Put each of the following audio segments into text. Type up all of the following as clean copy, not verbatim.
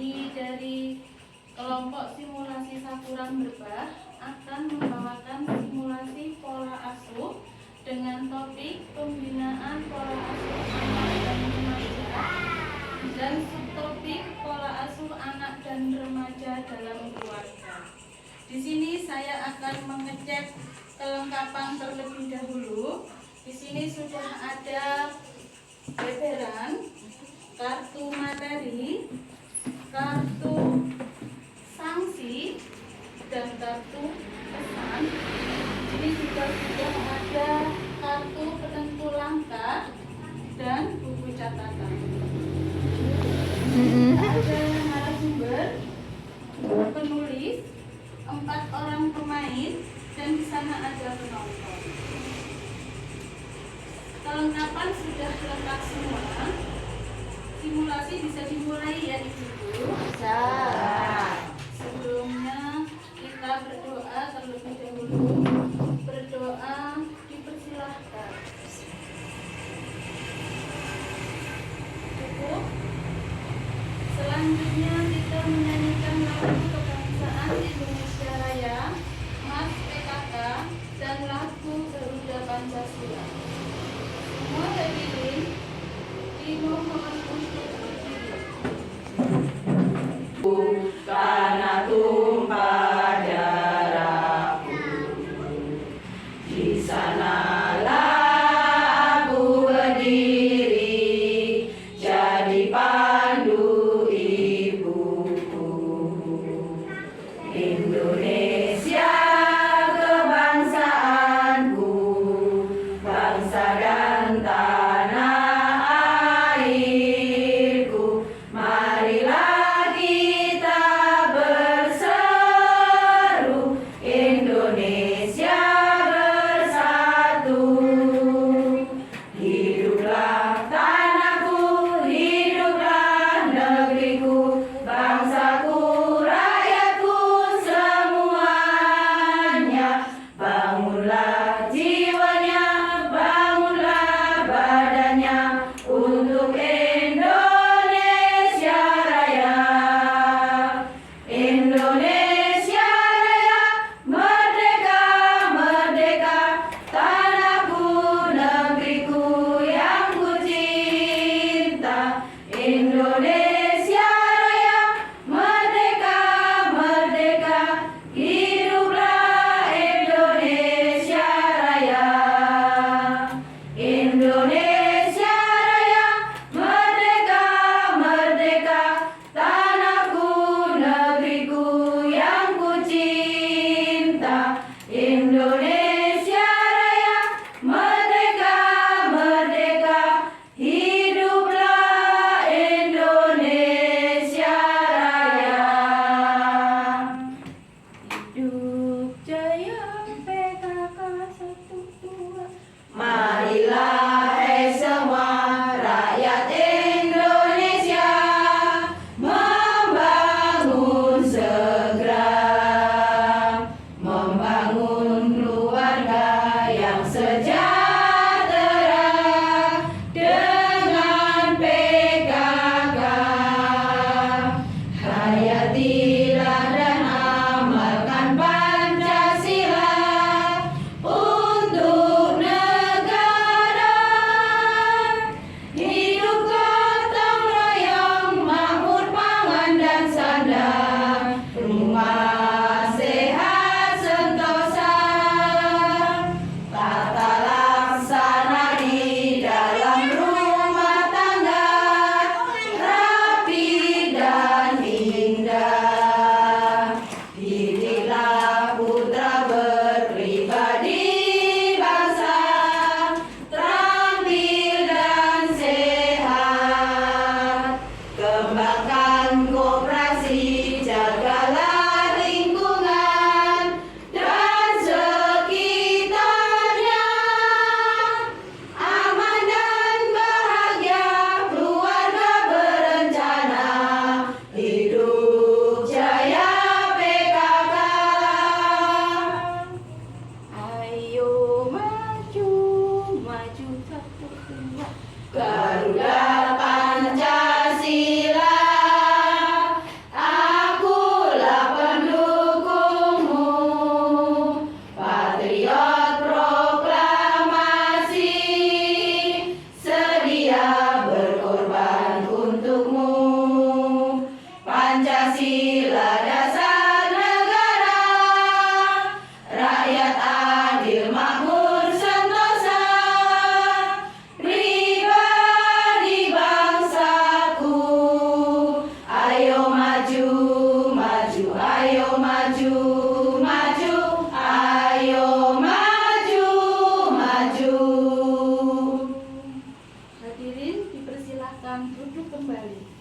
kami dari kelompok simulasi Sakuran Berbah akan membawakan simulasi pola asuh dengan topik pembinaan pola asuh anak dan remaja dan subtopik pola asuh anak dan remaja dalam keluarga. Di sini saya akan mengecek kelengkapan terlebih dahulu. Di sini sudah ada beberan, kartu materi, kartu sanksi, dan kartu pesan. Ini juga sudah ada kartu penentu langkah dan buku catatan. Ada narasumber, penulis, 4 orang pemain, dan di sana ada penonton. Kelengkapan sudah lengkap semua. Simulasi bisa dimulai ya Ibu? Bisa. Sebelumnya kita berdoa terlebih dahulu. Berdoa dipersilahkan. Cukup. Selanjutnya kita menyanyikan lagu kebangsaan Indonesia Raya, Mars PKK, dan lagu Garuda Pancasila. Semua hadirin dimohon untuk berdiri. Karena tumpah darahku, di sanalah aku berdiri, jadi pandu ibuku. Indonesia kebangsaanku, bangsa dan tanah airku. Marilah kita berseru, Indonesia bersatu. Hiduplah tanahku, hiduplah negeriku, bangsaku, rakyatku semua. Pancasila dasar negara, rakyat adil makmur sentosa, pribadi bangsaku. Ayo maju, maju, ayo maju, maju, ayo maju, maju. Hadirin dipersilahkan duduk kembali.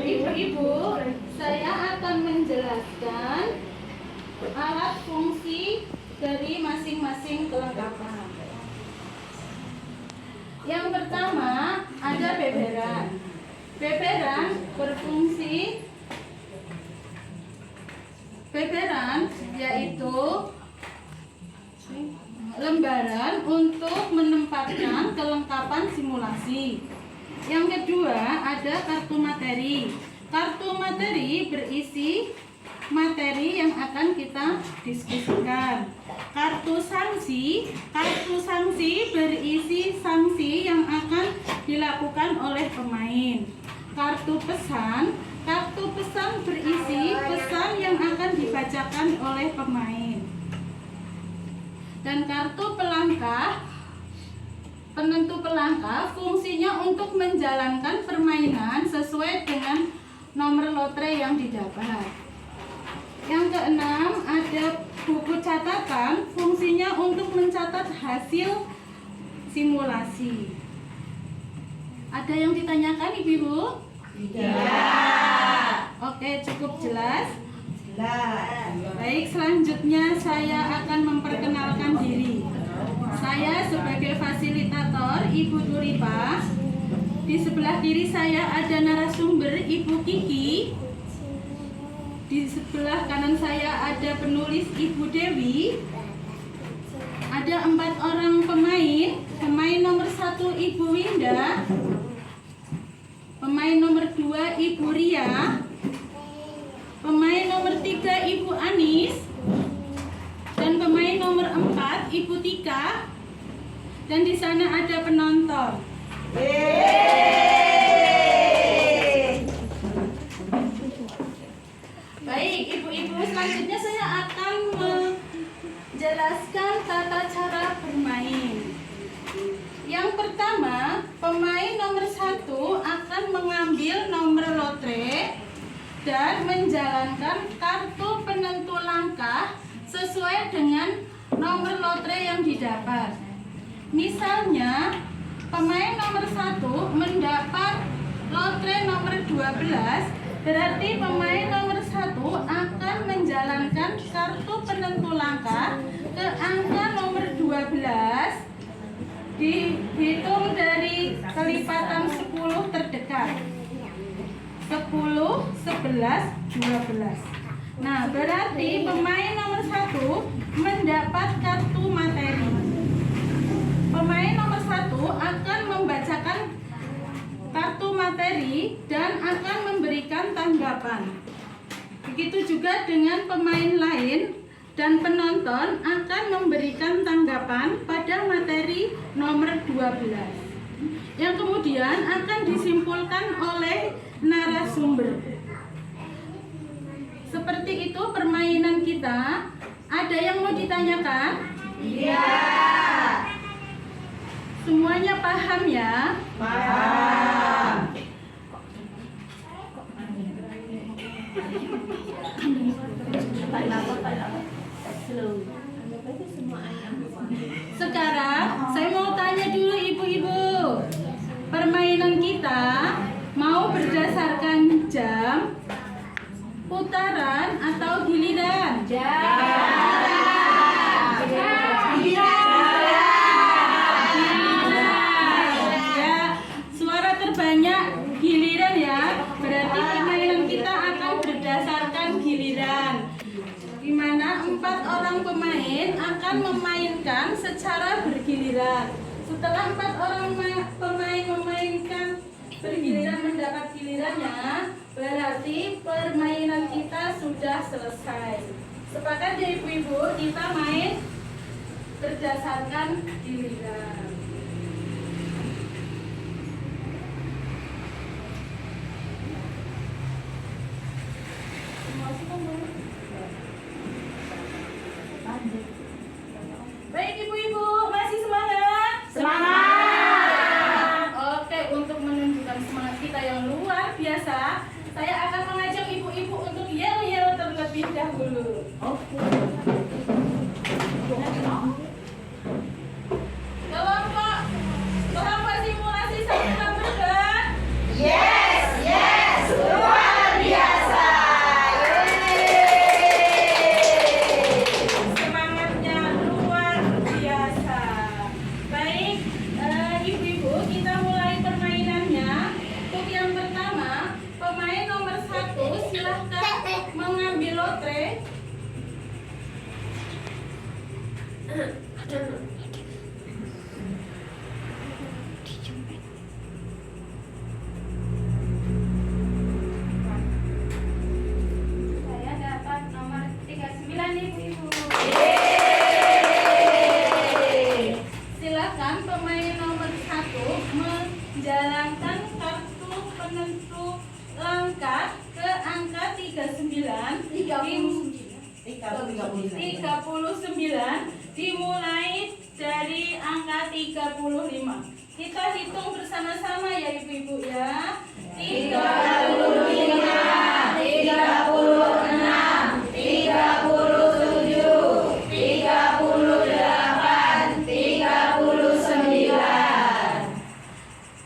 Ibu-ibu, saya akan menjelaskan alat fungsi dari masing-masing kelengkapan. Yang pertama ada beberan. Beberan berfungsi, beberan yaitu lembaran untuk menempatkan kelengkapan simulasi. Yang kedua ada kartu materi. Kartu materi berisi materi yang akan kita diskusikan. Kartu sanksi berisi sanksi yang akan dilakukan oleh pemain. Kartu pesan berisi pesan yang akan dibacakan oleh pemain. Dan kartu pelangkah, penentu pelangkah, fungsinya untuk menjalankan permainan sesuai dengan nomor lotre yang didapat. Yang keenam ada buku catatan, fungsinya untuk mencatat hasil simulasi. Ada yang ditanyakan ibu-ibu? Tidak. Oke, cukup jelas. Jelas. Baik, selanjutnya saya akan memperkenalkan diri. Saya sebagai fasilitator Ibu Duripa. Di sebelah kiri saya ada narasumber Ibu Kiki. Di sebelah kanan saya ada penulis Ibu Dewi. Ada 4 orang pemain. Pemain nomor 1 Ibu Winda. Pemain nomor 2 Ibu Ria. Pemain nomor 3 Ibu Anis. Dan pemain nomor 4 Ibu Tika. Dan di sana ada penonton. Baik, ibu-ibu, selanjutnya saya akan menjelaskan tata cara bermain. Yang pertama, pemain nomor 1 akan mengambil nomor lotre dan menjalankan kartu penentu langkah sesuai dengan nomor lotre yang didapat. Misalnya, pemain nomor 1 mendapat lotre nomor 12, berarti pemain nomor 1 akan menjalankan kartu penentu langkah ke angka nomor 12, dihitung dari kelipatan 10 terdekat. 10, 11, 12. Nah, berarti pemain nomor 1 mendapat kartu materi. Pemain nomor 1 akan membacakan kartu materi dan akan memberikan tanggapan. Begitu juga dengan pemain lain dan penonton akan memberikan tanggapan pada materi nomor 12 yang kemudian akan disimpulkan oleh narasumber. Seperti itu permainan kita. Ada yang mau ditanyakan? Iya. Semuanya paham ya? Paham. Sekarang saya mau tanya dulu ibu-ibu. Permainan kita mau berdasarkan jam, putaran atau giliran? Suara terbanyak giliran ya. Berarti permainan kita akan berdasarkan giliran, di mana 4 orang pemain akan memainkan secara bergiliran. Setelah 4 orang pemain memainkan bergiliran mendapat gilirannya, berarti permainan kita sudah selesai. Sepakat ya ibu-ibu, kita main berdasarkan giliran. Jalankan kartu penentu langkah ke angka 39 dimulai dari angka 35. Kita hitung bersama-sama ya ibu-ibu ya. 35, 36, 37, 38, 39.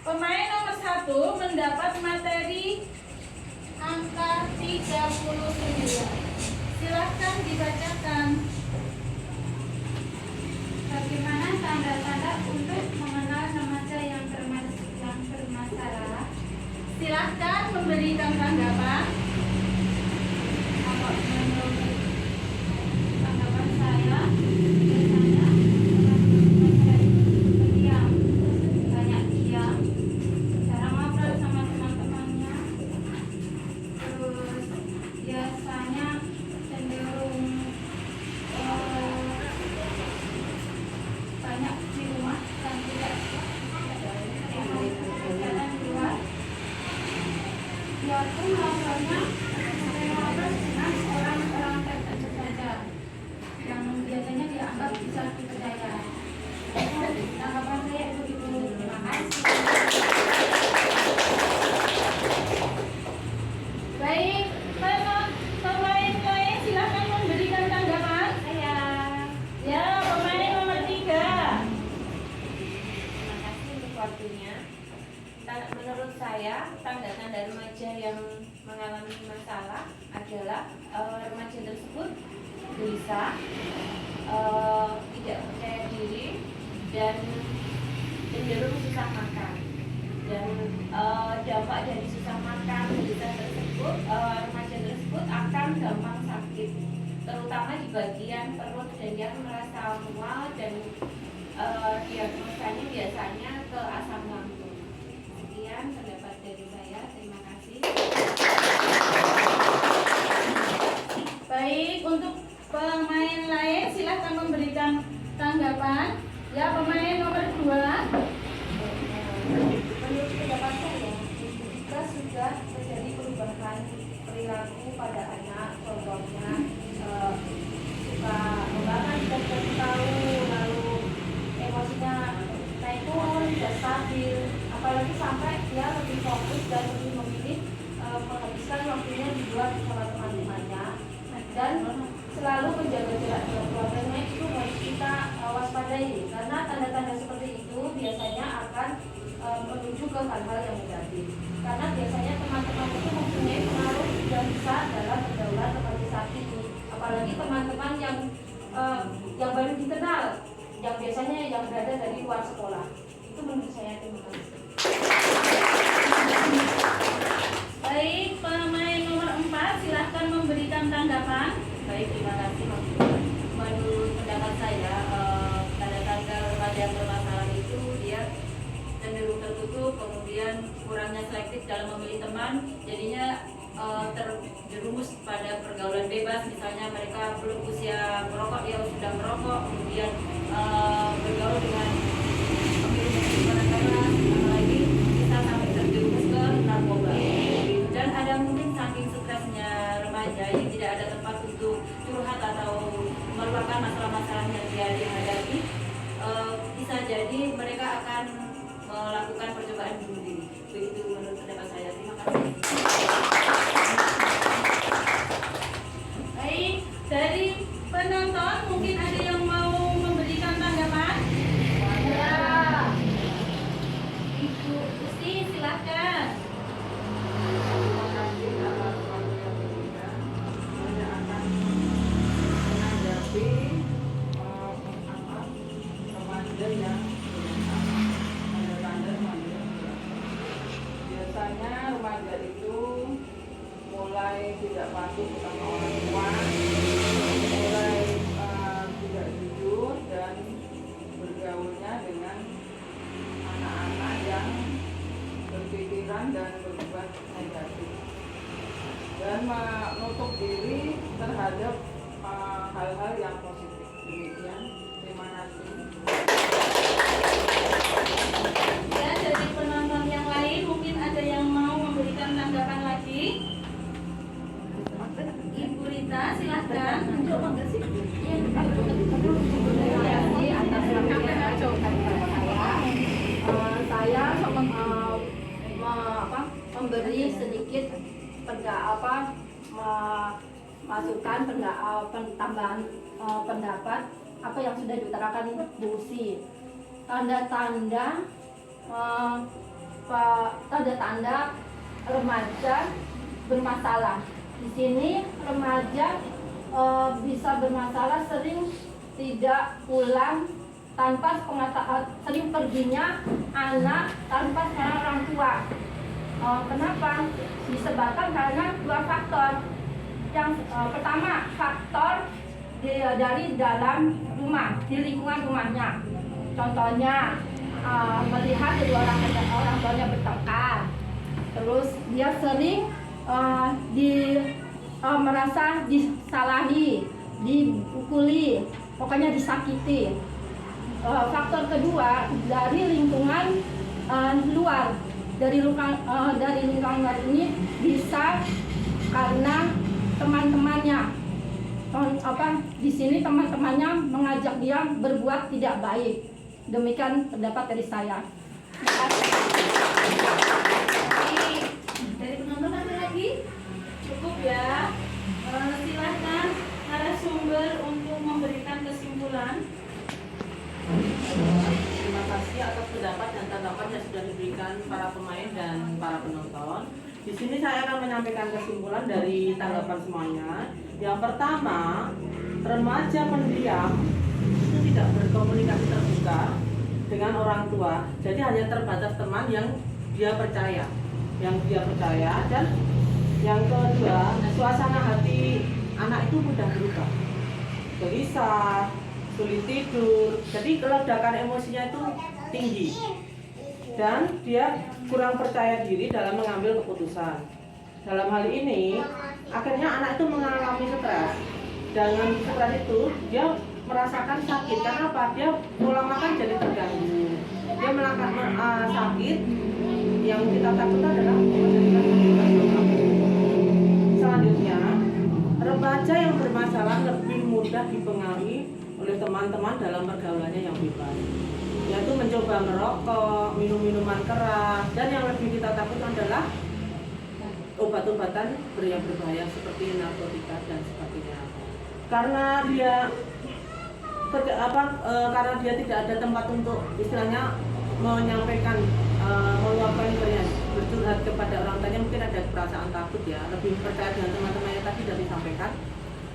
Pemain nomor 1 mendapat materi angka 39. Silahkan dibacakan. Bagaimana tanda-tanda untuk mengenal remaja yang bermasalah? Silahkan memberikan tanggapan. Kalau menurut tanggapan saya, biasanya remaja itu pendiam, banyak diam, jarang ngobrol sama teman-temannya, terus biasanya cenderung banyak di rumah dan tidak jalan di luar. Dia pun ngobrolnya sering ngobrol dengan orang-orang tertentu saja yang biasanya dianggap bisa dipercaya. Tanggapan saya itu dulu. Terima kasih. Baik, pemain lain silahkan memberikan tanggapan. Saya Ya, pemain nomor 3. Terima kasih untuk waktunya. Menurut saya, tanda-tanda remaja yang mengalami masalah adalah remaja tersebut gelisah, tidak percaya diri, dan cenderung susah makan. Dan dampak dari susah makan gelisah tersebut, remaja tersebut akan gampang sakit, terutama di bagian perut, dan dia merasa mual, dan diagnosanya biasanya ke asam lambung. Sekian pendapat dari saya. Terima kasih. Baik, untuk pemain lain silahkan memberikan tanggapan. Ya, pemain nomor 2. Menurut pendapat saya, jika sudah terjadi perubahan perilaku pada anak, contohnya suka membangun dan tahu, lalu emosinya naik turun, tidak stabil, apalagi sampai dia lebih fokus dan lebih memilih menghabiskan waktunya di luar bersama teman-temannya, dan selalu menjaga jarak dengan keluarganya, itu harus kita waspadai, karena tanda-tanda seperti itu biasanya akan menuju ke hal-hal yang negatif, karena biasanya teman-teman itu mempunyai pengaruh yang besar dalam pergaulan remaja saat ini, apalagi teman-teman yang baru dikenal, yang biasanya yang berada dari luar sekolah. Itu menurut saya. Terima kasih. Baik, pemain nomor 4 silahkan memberikan tanggapan. Baik, terima kasih. Menurut pendapat saya, tanda-tanda remaja yang bermasalah itu dia cenderung tertutup, kemudian kurangnya selektif dalam memilih teman, jadinya terjerumus pada pergaulan bebas. Misalnya mereka belum usia merokok, dia sudah merokok, kemudian bergaul dengan minuman keras, apalagi bisa sampai terjerumus ke narkoba. Dan ada mungkin saking stresnya remaja yang tidak ada tempat untuk curhat atau meluapkan masalah-masalah yang dia hadapi, bisa jadi mereka akan melakukan percobaan bunuh diri. Begitu menurut pendapat saya. Terima kasih. Baik, dari penonton mungkin ada yang mau memberikan tanggapan? Ya. Ibu Usti silahkan. Terima kasih atas waktu yang diberikan. Saya akan menanggapi remaja yang tanda-tanda remaja yang biasanya remaja itu mulai tidak patuh sama orang tua, mulai tidak jujur, dan bergaulnya dengan anak-anak yang berpikiran dan berbuat negatif, dan menutup diri terhadap hal-hal yang positif. Demikian, terima kasih. Ya, dari penonton yang memberi sedikit masukan tambahan pendapat apa yang sudah diutarakan Bu Usi. Tanda-tanda remaja bermasalah. Di sini remaja bisa bermasalah, sering tidak pulang tanpa sering perginya anak tanpa orang tua. Kenapa? Disebabkan karena dua faktor. Yang pertama, faktor dari dalam rumah, di lingkungan rumahnya. Contohnya melihat kedua orang tuanya bertengkar, terus dia sering merasa disalahi, dipukuli, pokoknya disakiti. Faktor kedua dari lingkungan luar, dari lingkungan ini bisa karena teman-temannya. Di sini teman-temannya mengajak dia berbuat tidak baik. Demikian pendapat dari saya. Dari penonton ada lagi? Cukup ya. Silahkan narasumber untuk memberikan kesimpulan. Terima kasih atas pendapat dan tanggapan yang sudah diberikan para pemain dan para penonton. Di sini saya akan menyampaikan kesimpulan dari tanggapan semuanya. Yang pertama, remaja pendiam itu tidak berkomunikasi terbuka dengan orang tua. Jadi hanya terbatas teman yang dia percaya, dan yang kedua, suasana hati anak itu mudah berubah, gelisah, sulit tidur. Jadi ledakan emosinya itu tinggi dan dia kurang percaya diri dalam mengambil keputusan. Dalam hal ini akhirnya anak itu mengalami stres. Dengan stres itu dia merasakan sakit. Karena apa? Dia pola makan jadi terganggu. Dia melakukan sakit. Yang kita takut adalah selanjutnya, remaja yang bermasalah lebih mudah dipengaruhi oleh teman-teman dalam pergaulannya yang bebas, yaitu mencoba merokok, minum minuman keras, dan yang lebih kita takutkan adalah obat-obatan yang berbahaya seperti narkotika dan sebagainya. Karena dia tidak ada tempat untuk istilahnya menyampaikan, meluapkan bercurhat kepada orang tuanya, mungkin ada perasaan takut ya, lebih percaya dengan teman-temannya tadi dari disampaikan.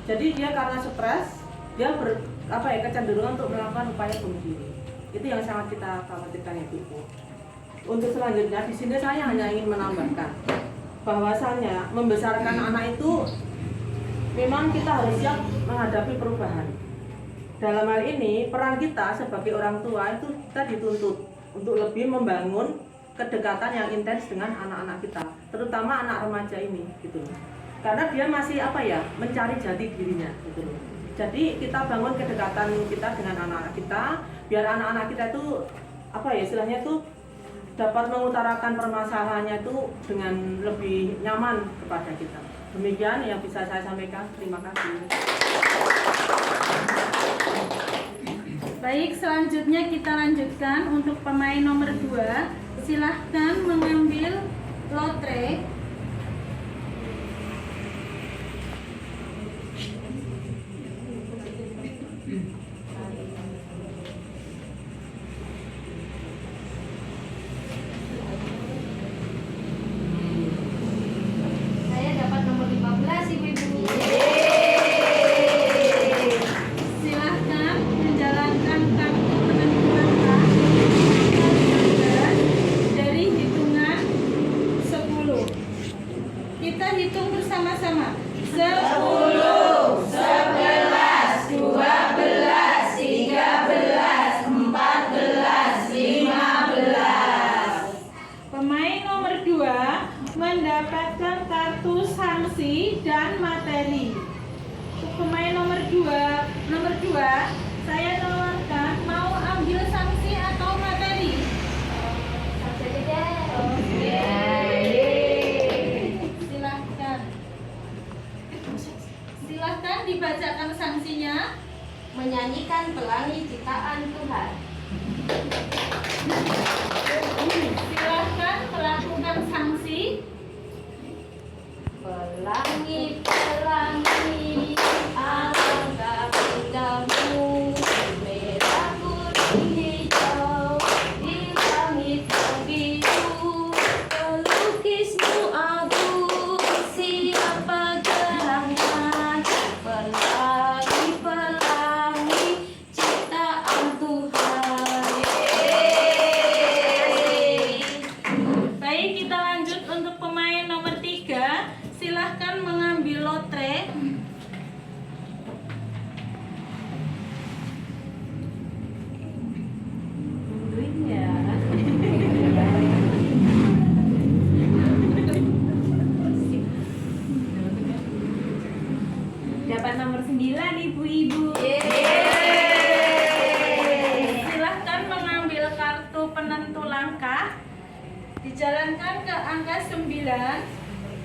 Jadi dia karena stres, dia kecenderungan untuk melakukan upaya bunuh diri. Itu yang sangat kita khawatirkan ya Bu. Untuk selanjutnya di sini saya hanya ingin menambahkan bahwasanya membesarkan anak itu memang kita harus siap menghadapi perubahan. Dalam hal ini peran kita sebagai orang tua itu kita dituntut untuk lebih membangun kedekatan yang intens dengan anak-anak kita, terutama anak remaja ini gitu. Karena dia masih mencari jati dirinya gitu. Jadi kita bangun kedekatan kita dengan anak-anak kita biar anak-anak kita itu istilahnya itu dapat mengutarakan permasalahannya itu dengan lebih nyaman kepada kita. Demikian yang bisa saya sampaikan. Terima kasih. Baik, selanjutnya kita lanjutkan untuk pemain nomor 2. Silahkan mengambil lotre. Saya dapat nomor 15, Ibu-ibu. Silahkan menjalankan kartu penentuan dari hitungan 10. Dijalankan ke angka 9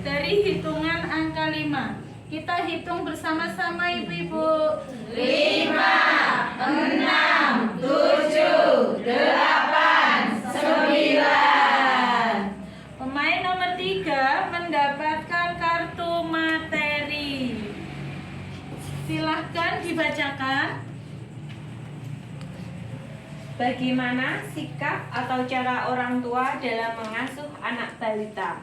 dari hitungan angka 5. Kita hitung bersama-sama ibu-ibu. 5, 6, 7, 8, 9. Pemain nomor 3 mendapatkan kartu materi. Silahkan dibacakan. Bagaimana sikap atau cara orang tua dalam mengasuh anak balita?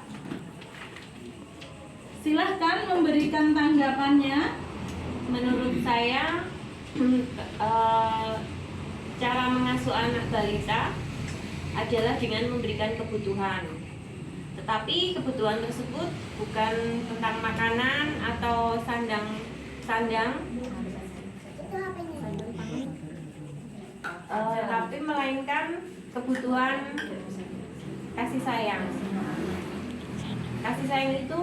Silahkan memberikan tanggapannya. Menurut saya, cara mengasuh anak balita adalah dengan memberikan kebutuhan. Tetapi kebutuhan tersebut bukan tentang makanan atau sandang, tapi melainkan kebutuhan kasih sayang. Kasih sayang itu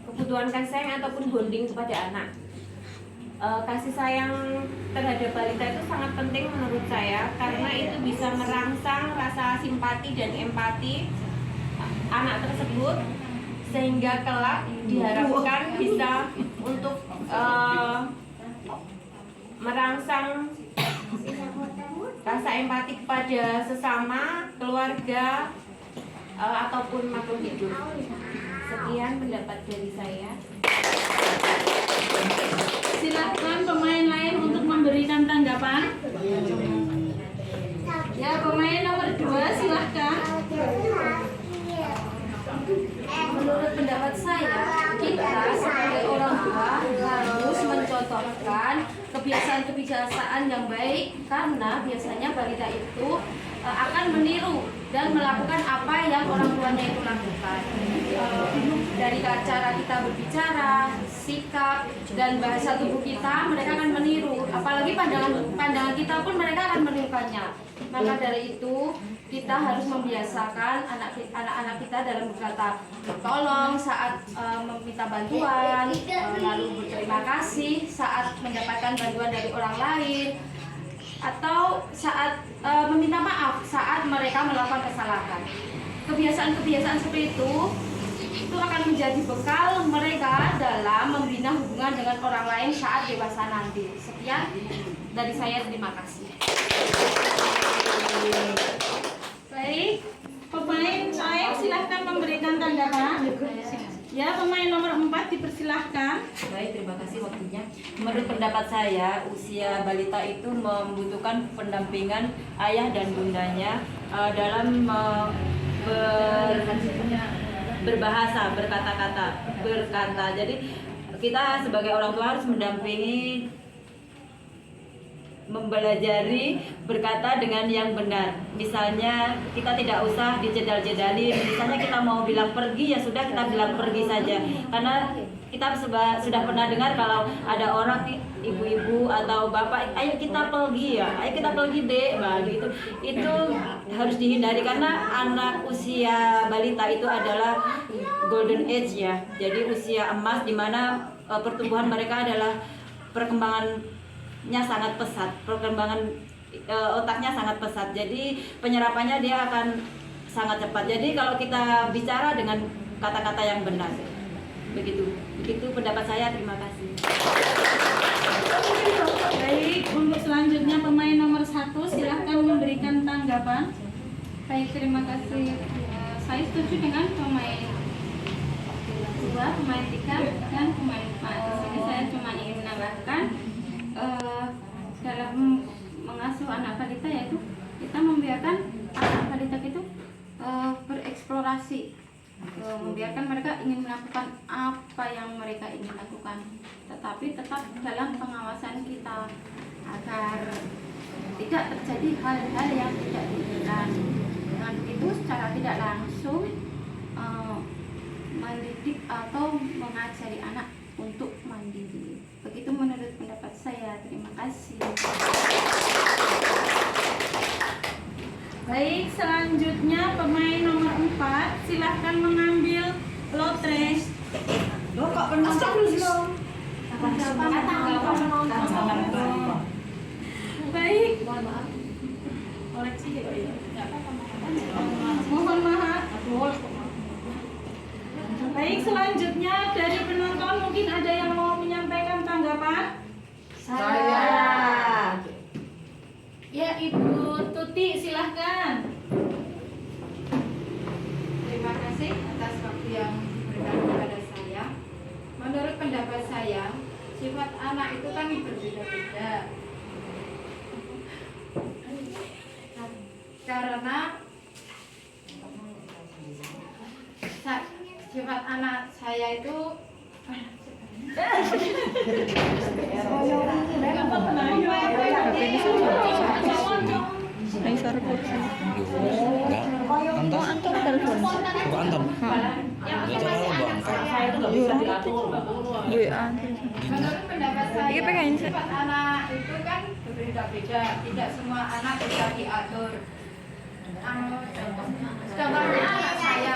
kebutuhan kasih sayang ataupun bonding kepada anak. Kasih sayang terhadap balita itu sangat penting menurut saya, karena itu bisa merangsang rasa simpati dan empati anak tersebut, sehingga kelak diharapkan bisa untuk merangsang rasa empati kepada sesama, keluarga, ataupun makhluk hidup. Sekian pendapat dari saya. Silahkan pemain lain untuk memberikan tanggapan. Ya, pemain nomor 2 silahkan. Menurut pendapat saya, kita sebagai orang tua harus mencontohkan kebiasaan-kebiasaan yang baik, karena biasanya balita itu akan meniru dan melakukan apa yang orang tuanya itu lakukan. Dari cara kita berbicara, sikap, dan bahasa tubuh kita, mereka akan meniru. Apalagi pandangan kita pun mereka akan menirukannya. Maka dari itu kita harus membiasakan anak-anak kita dalam berkata tolong saat meminta bantuan, lalu berterima kasih saat mendapatkan bantuan dari orang lain, atau saat meminta maaf saat mereka melakukan kesalahan. Kebiasaan-kebiasaan seperti itu akan menjadi bekal mereka dalam membina hubungan dengan orang lain saat dewasa nanti. Sekian dari saya, terima kasih. Baik, pemain lain silahkan memberikan tanggapan. Ya, pemain nomor 4 dipersilahkan. Baik, terima kasih waktunya. Menurut pendapat saya, usia balita itu membutuhkan pendampingan ayah dan bundanya dalam berbahasa, berkata. Jadi kita sebagai orang tua harus mendampingi, mempelajari berkata dengan yang benar. Misalnya kita tidak usah dijedal-jedalin. Misalnya kita mau bilang pergi, ya sudah kita bilang pergi saja. Karena kita sudah pernah dengar kalau ada orang, ibu-ibu atau bapak, ayo kita pergi ya, ayo kita pergi dek, gitu. Itu harus dihindari, karena anak usia balita itu adalah golden age ya. Jadi usia emas di mana pertumbuhan mereka adalah perkembangannya sangat pesat, perkembangan otaknya sangat pesat, jadi penyerapannya dia akan sangat cepat. Jadi kalau kita bicara dengan kata-kata yang benar, begitu pendapat saya. Terima kasih. Baik, untuk selanjutnya pemain nomor 1 silahkan memberikan tanggapan. Baik, terima kasih. Saya setuju dengan pemain 2, pemain 3, dan pemain 4. Di sini saya cuma ingin menambahkan dalam mengasuh anak balita, yaitu kita membiarkan anak balita itu bereksplorasi, membiarkan mereka ingin melakukan apa yang mereka ingin lakukan, tetapi tetap dalam pengawasan kita agar tidak terjadi hal-hal yang tidak diinginkan. Dengan begitu secara tidak langsung mendidik atau mengajari anak untuk mandiri. Begitu menurut pendapat saya. Terima kasih. Baik, selanjutnya pemain nomor 4 silahkan mengambil lotre. Loh, kok penonton belum? Baik, Mohon maaf. koreksi ya. Mohon selanjutnya dari penonton mungkin ada yang mau menyampaikan tanggapan? Saya. Ya, Ibu Tuti silahkan. Terima kasih atas waktu yang diberikan kepada saya. Menurut pendapat saya, sifat anak itu kan berbeda-beda. Karena sifat anak saya itu menurut pendapat saya sifat anak itu kan berbeda-beda, tidak semua anak bisa diatur. Contohnya anak saya,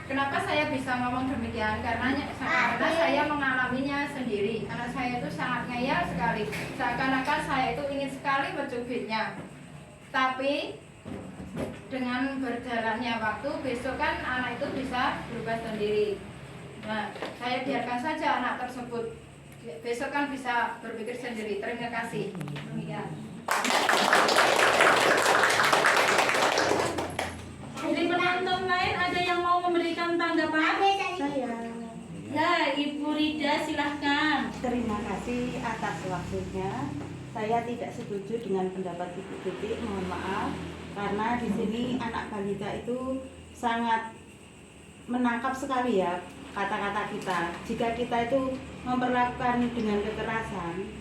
kenapa saya bisa ngomong demikian? Karena saya mengalaminya sendiri. Anak saya itu sangat ngeyel sekali, seakan-akan saya itu ingin sekali mencubitnya. Tapi dengan berjalannya waktu, besok kan anak itu bisa berubah sendiri. Nah, saya biarkan saja anak tersebut. Besok kan bisa berpikir sendiri. Terima kasih. Demikian. Dari penonton lain ada yang mau memberikan tanggapan? Saya. Ya, Ibu Rida silahkan. Terima kasih atas waktunya. Saya tidak setuju dengan pendapat Ibu Tuti, mohon maaf, karena di sini anak balita itu sangat menangkap sekali ya kata-kata kita. Jika kita itu memperlakukan dengan kekerasan,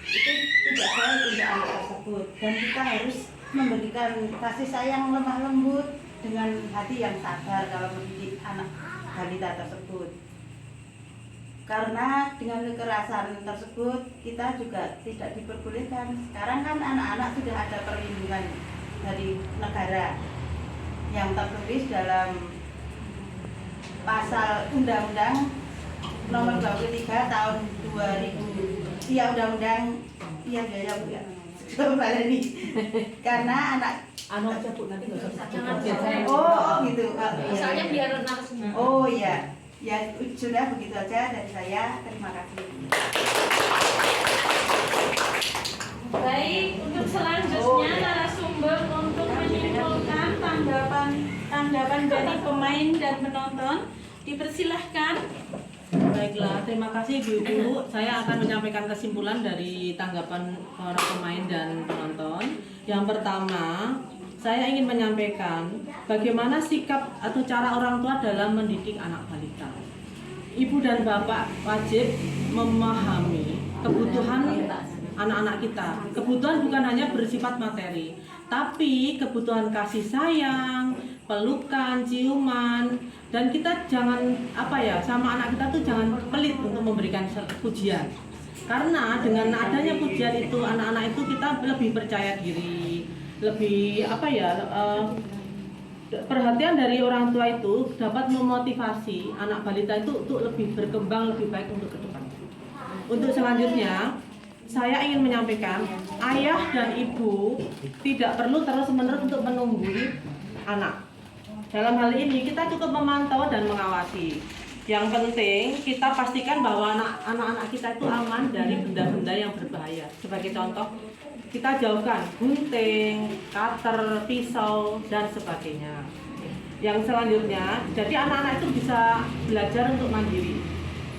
itu tidak baik untuk anak tersebut, dan kita harus memberikan kasih sayang lemah lembut dengan hati yang sabar kalau mendidik anak balita tersebut. Karena dengan kekerasan tersebut kita juga tidak diperbolehkan. Sekarang kan anak-anak sudah ada perlindungan dari negara yang tertulis dalam pasal Undang-Undang Nomor 23 Tahun 2000. Iya, Undang-Undang. Iya Bu ya. Coba ini. Karena anak aja Bu, nanti nggak usah. Oh gitu. Misalnya biar narasumber. Oh iya. Ya sudah, begitu aja dari saya. Terima kasih. Baik, untuk selanjutnya narasumber untuk menyimpulkan tanggapan dari pemain dan penonton dipersilahkan. Baiklah, terima kasih Ibu-Ibu. Saya akan menyampaikan kesimpulan dari tanggapan para pemain dan penonton. Yang pertama, saya ingin menyampaikan bagaimana sikap atau cara orang tua dalam mendidik anak balita. Ibu dan bapak wajib memahami kebutuhan anak-anak kita. Kebutuhan bukan hanya bersifat materi, tapi kebutuhan kasih sayang, pelukan, ciuman, dan kita jangan sama anak kita tuh jangan pelit untuk memberikan pujian. Karena dengan adanya pujian itu anak-anak itu kita lebih percaya diri, lebih perhatian dari orang tua itu dapat memotivasi anak balita itu untuk lebih berkembang lebih baik untuk ke depan. Untuk selanjutnya, saya ingin menyampaikan ayah dan ibu tidak perlu terus-menerus untuk menunggui anak. Dalam hal ini kita cukup memantau dan mengawasi. Yang penting kita pastikan bahwa anak-anak kita itu aman dari benda-benda yang berbahaya. Sebagai contoh, kita jauhkan gunting, cutter, pisau, dan sebagainya. Yang selanjutnya, jadi anak-anak itu bisa belajar untuk mandiri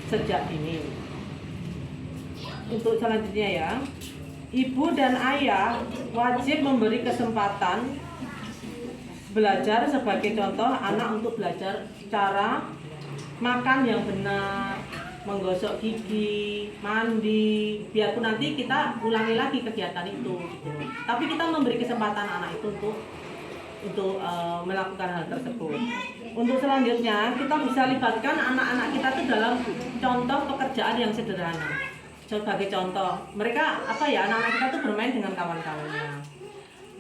sejak dini. Untuk selanjutnya ya, ibu dan ayah wajib memberi kesempatan belajar. Sebagai contoh, anak untuk belajar cara makan yang benar, menggosok gigi, mandi, biarpun nanti kita ulangi lagi kegiatan itu gitu. Tapi kita memberi kesempatan anak itu untuk melakukan hal tersebut. Untuk selanjutnya, kita bisa libatkan anak-anak kita itu dalam contoh pekerjaan yang sederhana. Sebagai contoh, mereka anak-anak kita tuh bermain dengan kawan-kawannya.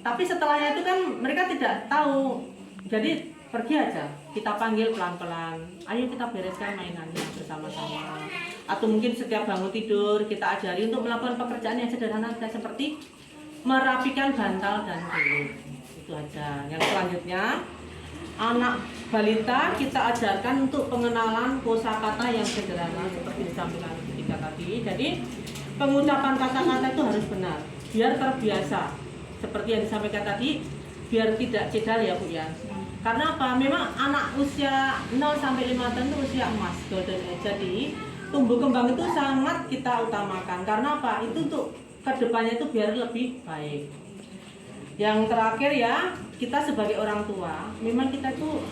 Tapi setelahnya itu kan mereka tidak tahu. Jadi pergi aja, kita panggil pelan-pelan, ayo kita bereskan mainannya bersama-sama. Atau mungkin setiap bangun tidur kita ajari untuk melakukan pekerjaan yang sederhana seperti merapikan bantal dan kulit. Itu aja. Yang selanjutnya, anak balita kita ajarkan untuk pengenalan kosakata yang sederhana seperti disampaikan ketika tadi. Jadi pengucapan kata-kata itu harus benar, biar terbiasa. Seperti yang disampaikan tadi, biar tidak cedal ya Bu ya. Karena apa? Memang anak usia 0 sampai 5 tahun itu usia emas, golden age. Jadi tumbuh kembang itu sangat kita utamakan. Karena apa? Itu untuk kedepannya itu biar lebih baik. Yang terakhir ya, kita sebagai orang tua, memang kita itu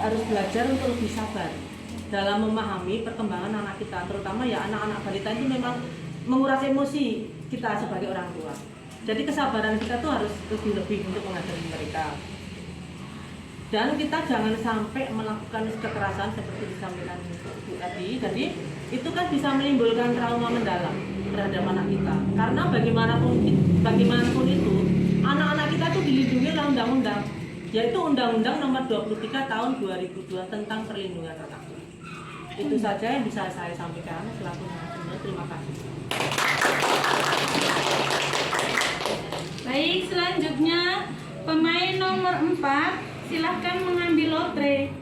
harus belajar untuk lebih sabar dalam memahami perkembangan anak kita, terutama ya anak-anak balita itu memang menguras emosi kita sebagai orang tua. Jadi kesabaran kita tuh harus lebih untuk menghadapi mereka. Dan kita jangan sampai melakukan kekerasan seperti disampaikan Bu tadi. Jadi itu kan bisa menimbulkan trauma mendalam terhadap anak kita. Karena bagaimanapun itu anak-anak kita tuh dilindungi oleh undang-undang, yaitu Undang-Undang Nomor 23 Tahun 2002 tentang Perlindungan Anak. Itu saja yang bisa saya sampaikan selaku narasumber. Terima kasih. Baik, selanjutnya pemain nomor 4, silahkan mengambil lotre.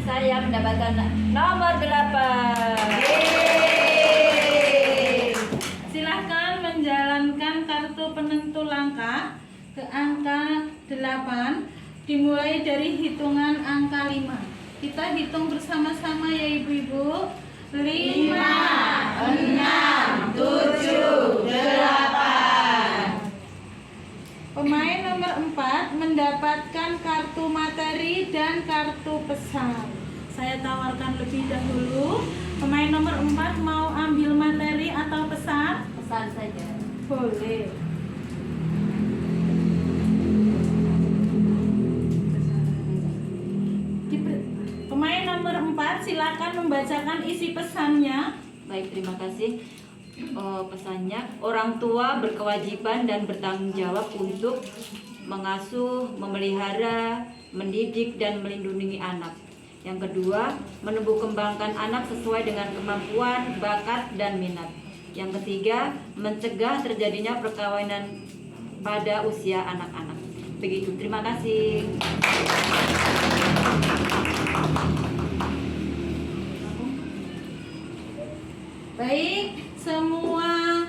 Saya mendapatkan nomor 8. Silahkan menjalankan kartu penentu langkah ke angka 8, dimulai dari hitungan angka 5. Kita hitung bersama-sama ya ibu-ibu. 5, 6, 7, 8. Pemain nomor 4 mendapatkan kartu materi dan kartu pesan. Saya tawarkan lebih dahulu. Pemain nomor 4 mau ambil materi atau pesan? Pesan saja. Boleh. Pemain nomor 4 silakan membacakan isi pesannya. Baik, terima kasih. Pesannya, orang tua berkewajiban dan bertanggung jawab untuk mengasuh, memelihara, mendidik, dan melindungi anak. Yang kedua, menumbuh kembangkan anak sesuai dengan kemampuan, bakat, dan minat. Yang ketiga, mencegah terjadinya perkawinan pada usia anak-anak. Begitu, terima kasih. Baik, semua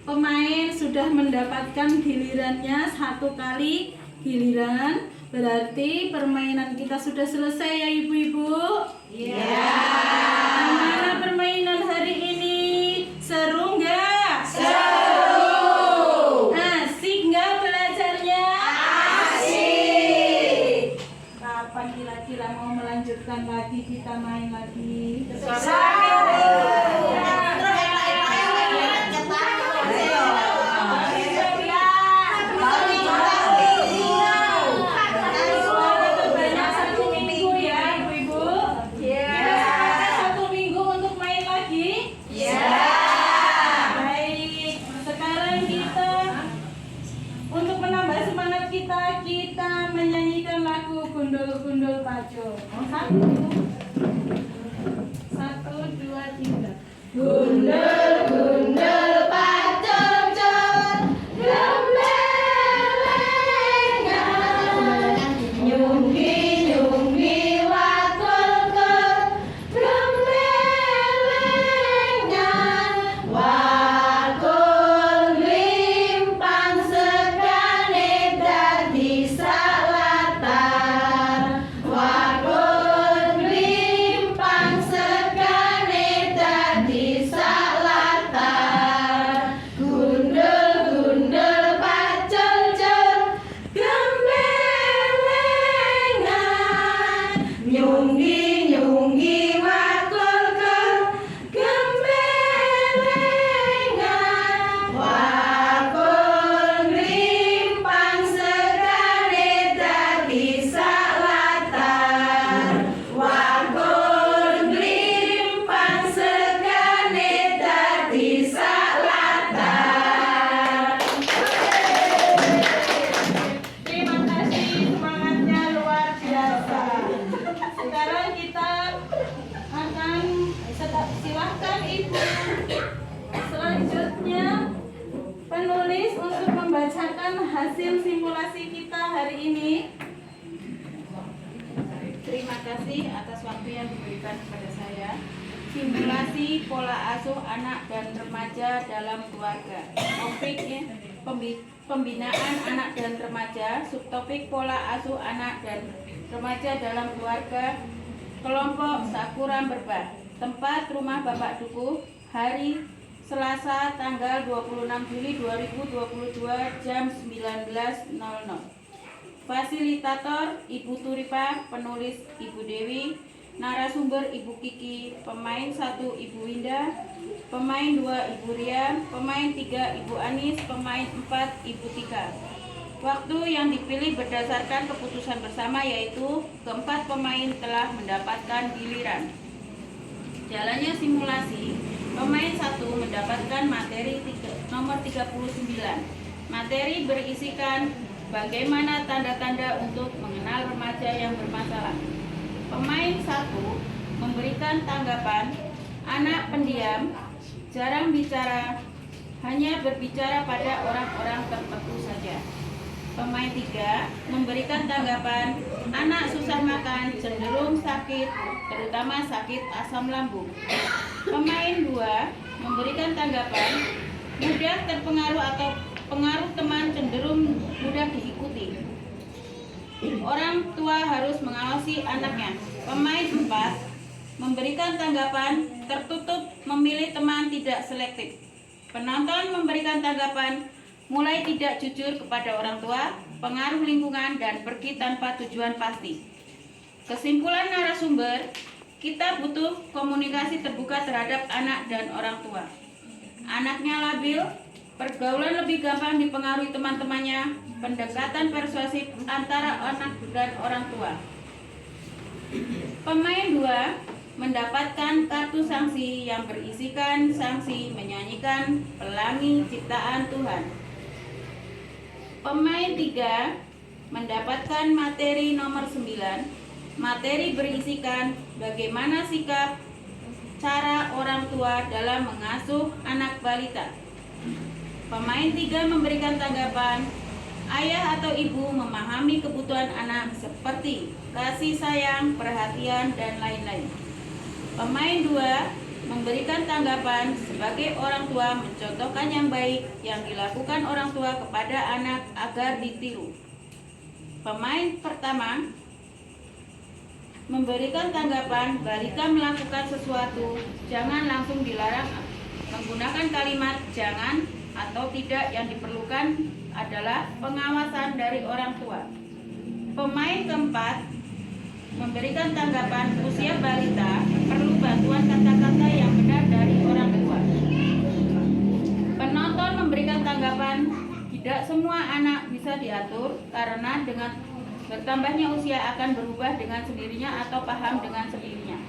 pemain sudah mendapatkan gilirannya 1 kali giliran. Berarti permainan kita sudah selesai ya ibu-ibu? Iya. Gimana permainan hari ini? Seru nggak? Seru. Asik nggak belajarnya? Asik. Kapan kira-kira mau melanjutkan lagi, kita main lagi? Kita menyanyikan lagu Gundul-Gundul Pajo. 1, 2, 3. Gundul-gundul pajo gembelengan, nyunggi-nyunggi wakul-kul gembelengan, wakul limpang sekane dadi salatar, wakul limpang sekane dadi salatar. hasil simulasi kita hari ini. Terima kasih atas waktu yang diberikan kepada saya. Simulasi pola asuh anak dan remaja dalam keluarga. Topiknya pembinaan anak dan remaja. Subtopik pola asuh anak dan remaja dalam keluarga. Kelompok Sakura Berbah. Tempat rumah Bapak Dukuh. Hari Selasa tanggal 26 Juli 2022 jam 19.00. Fasilitator Ibu Turipa, penulis Ibu Dewi, narasumber Ibu Kiki, pemain 1 Ibu Winda, pemain 2 Ibu Ria, pemain 3 Ibu Anis, pemain 4 Ibu Tika. Waktu yang dipilih berdasarkan keputusan bersama yaitu keempat pemain telah mendapatkan giliran. Jalannya simulasi, pemain 1 mendapatkan materi nomor 39. Materi berisikan bagaimana tanda-tanda untuk mengenal remaja yang bermasalah. Pemain 1 memberikan tanggapan, anak pendiam, jarang bicara, hanya berbicara pada orang-orang tertentu saja. Pemain 3 memberikan tanggapan, anak susah makan, cenderung sakit, terutama sakit asam lambung. Pemain 2 memberikan tanggapan, mudah terpengaruh atau pengaruh teman cenderung mudah diikuti. Orang tua harus mengawasi anaknya. Pemain 4 memberikan tanggapan, tertutup, memilih teman, tidak selektif. Penonton memberikan tanggapan, mulai tidak jujur kepada orang tua, pengaruh lingkungan, dan pergi tanpa tujuan pasti. Kesimpulan narasumber, kita butuh komunikasi terbuka terhadap anak dan orang tua. Anaknya labil, pergaulan lebih gampang dipengaruhi teman-temannya, pendekatan persuasif antara anak dan orang tua. Pemain 2 mendapatkan kartu sanksi yang berisikan sanksi menyanyikan Pelangi Ciptaan Tuhan. Pemain 3 mendapatkan materi nomor 9. Materi berisikan bagaimana sikap cara orang tua dalam mengasuh anak balita. Pemain 3 memberikan tanggapan, ayah atau ibu memahami kebutuhan anak seperti kasih sayang, perhatian, dan lain-lain. Pemain 2 memberikan tanggapan sebagai orang tua mencontohkan yang baik yang dilakukan orang tua kepada anak agar ditiru. Pemain pertama memberikan tanggapan balita melakukan sesuatu, jangan langsung dilarang, menggunakan kalimat jangan atau tidak, yang diperlukan adalah pengawasan dari orang tua. Pemain keempat memberikan tanggapan usia balita perlu bantuan kata-kata yang benar dari orang tua. Penonton memberikan tanggapan tidak semua anak bisa diatur karena dengan bertambahnya usia akan berubah dengan sendirinya atau paham dengan sendirinya.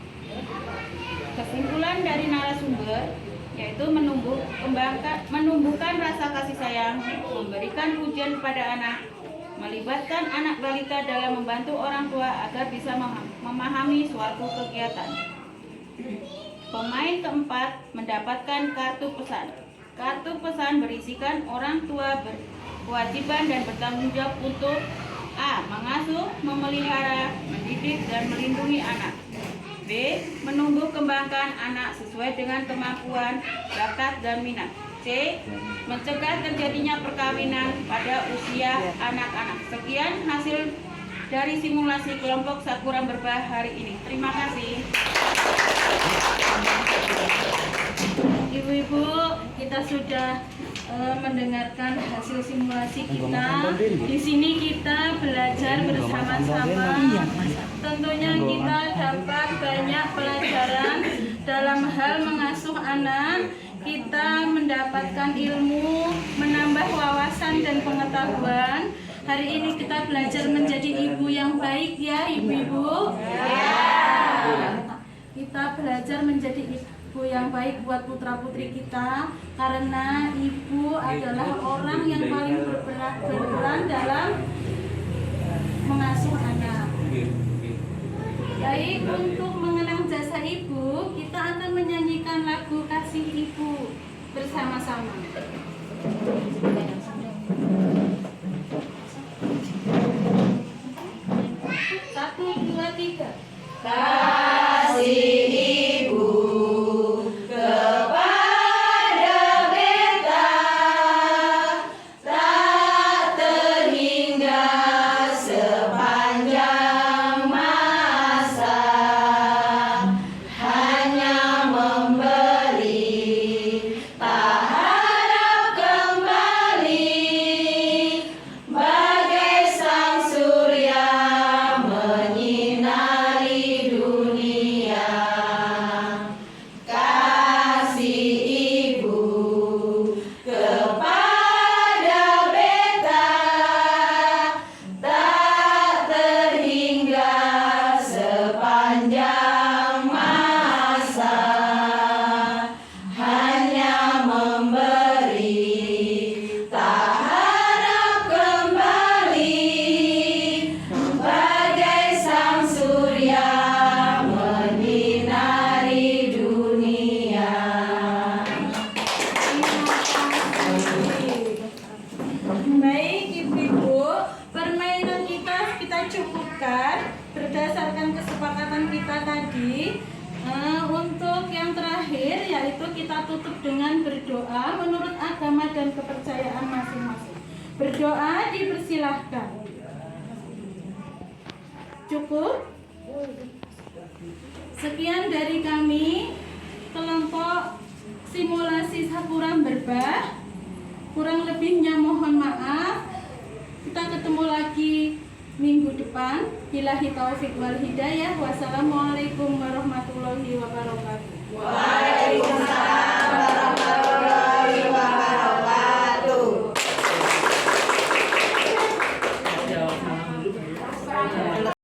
Kesimpulan dari narasumber yaitu menumbuhkan rasa kasih sayang, memberikan pujian kepada anak, melibatkan anak balita dalam membantu orang tua agar bisa memahami suatu kegiatan. Pemain keempat mendapatkan kartu pesan. Kartu pesan berisikan orang tua berkewajiban dan bertanggung jawab untuk A. Mengasuh, memelihara, mendidik, dan melindungi anak. B. Menumbuh kembangkan anak sesuai dengan kemampuan, bakat, dan minat. C. Mencegah terjadinya perkawinan pada usia anak-anak. Sekian hasil dari simulasi kelompok Sakura Berbah hari ini. Terima kasih. Ibu-ibu, kita sudah mendengarkan hasil simulasi kita. Di sini kita belajar bersama-sama. Tentunya kita dapat banyak pelajaran dalam hal mengasuh anak. Kita mendapatkan ilmu, menambah wawasan dan pengetahuan. Hari ini kita belajar menjadi ibu yang baik ya, ibu-ibu. Kita belajar menjadi ibu yang baik buat putra-putri kita, karena ibu adalah orang yang paling berperan dalam mengasuh anak. Baik, untuk mengenang jasa ibu, kita akan menyanyikan lagu Kasih Ibu bersama-sama. kesepakatan kita tadi. Untuk yang terakhir yaitu kita tutup dengan berdoa menurut agama dan kepercayaan masing-masing. Berdoa dipersilahkan. Cukup? Sekian dari kami, kelompok simulasi Sakura Berbah. Kurang lebihnya mohon maaf. Kita ketemu lagi minggu depan. Billahi taufik wal hidayah. Wassalamualaikum warahmatullahi wabarakatuh.